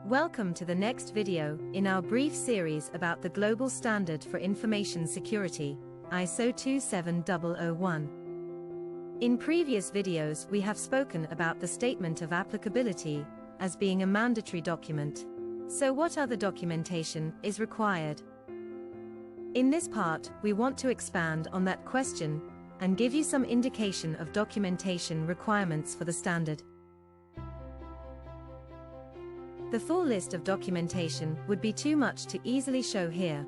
Welcome to the next video in our brief series about the Global Standard for Information Security, ISO 27001. In previous videos we have spoken about the statement of applicability as being a mandatory document. So what other documentation is required? In this part, we want to expand on that question and give you some indication of documentation requirements for the standard. The full list of documentation would be too much to easily show here,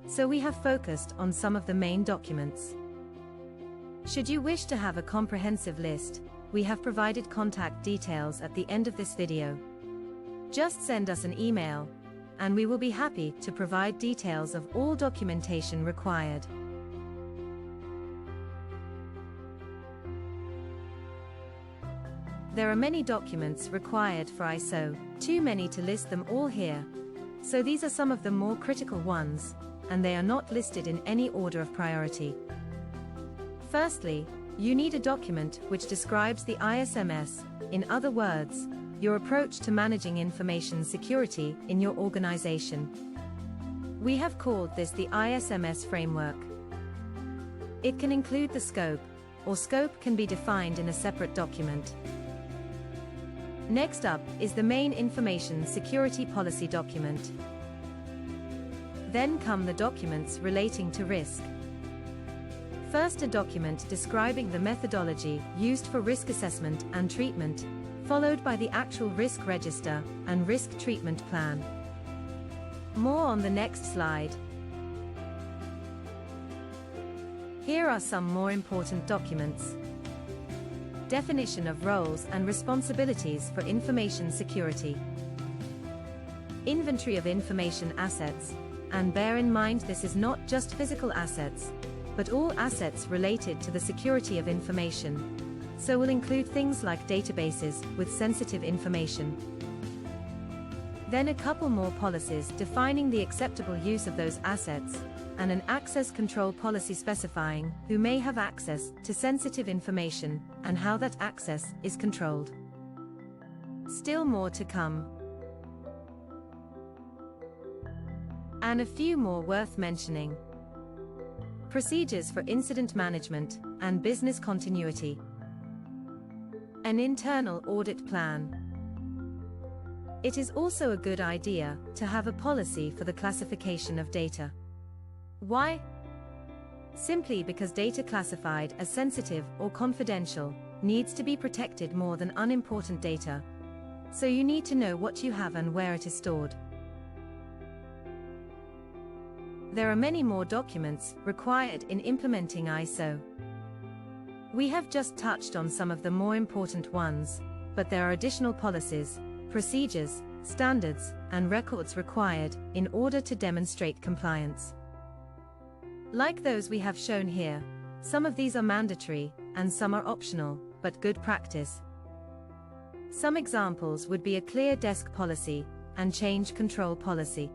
so we have focused on some of the main documents. Should you wish to have a comprehensive list, we have provided contact details at the end of this video. Just send us an email, and we will be happy to provide details of all documentation required. There are many documents required for ISO, too many to list them all here. So these are some of the more critical ones, and they are not listed in any order of priority. Firstly, you need a document which describes the ISMS, in other words, your approach to managing information security in your organization. We have called this the ISMS framework. It can include the scope, or scope can be defined in a separate document. Next up is the main information security policy document. Then come the documents relating to risk. First, a document describing the methodology used for risk assessment and treatment, followed by the actual risk register and risk treatment plan. More on the next slide. Here are some more important documents. Definition of roles and responsibilities for information security. Inventory of information assets, and bear in mind this is not just physical assets, but all assets related to the security of information, so will include things like databases with sensitive information. Then a couple more policies defining the acceptable use of those assets, and an access control policy specifying who may have access to sensitive information and how that access is controlled. Still more to come. And a few more worth mentioning. Procedures for incident management and business continuity. An internal audit plan. It is also a good idea to have a policy for the classification of data. Why? Simply because data classified as sensitive or confidential needs to be protected more than unimportant data. So you need to know what you have and where it is stored. There are many more documents required in implementing ISO. We have just touched on some of the more important ones, but there are additional policies, procedures, standards, and records required in order to demonstrate compliance. Like those we have shown here, some of these are mandatory, and some are optional, but good practice. Some examples would be a clear desk policy, and change control policy.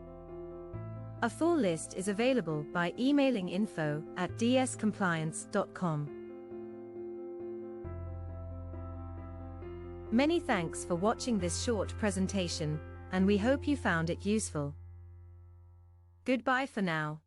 A full list is available by emailing info@dscompliance.com. Many thanks for watching this short presentation, and we hope you found it useful. Goodbye for now.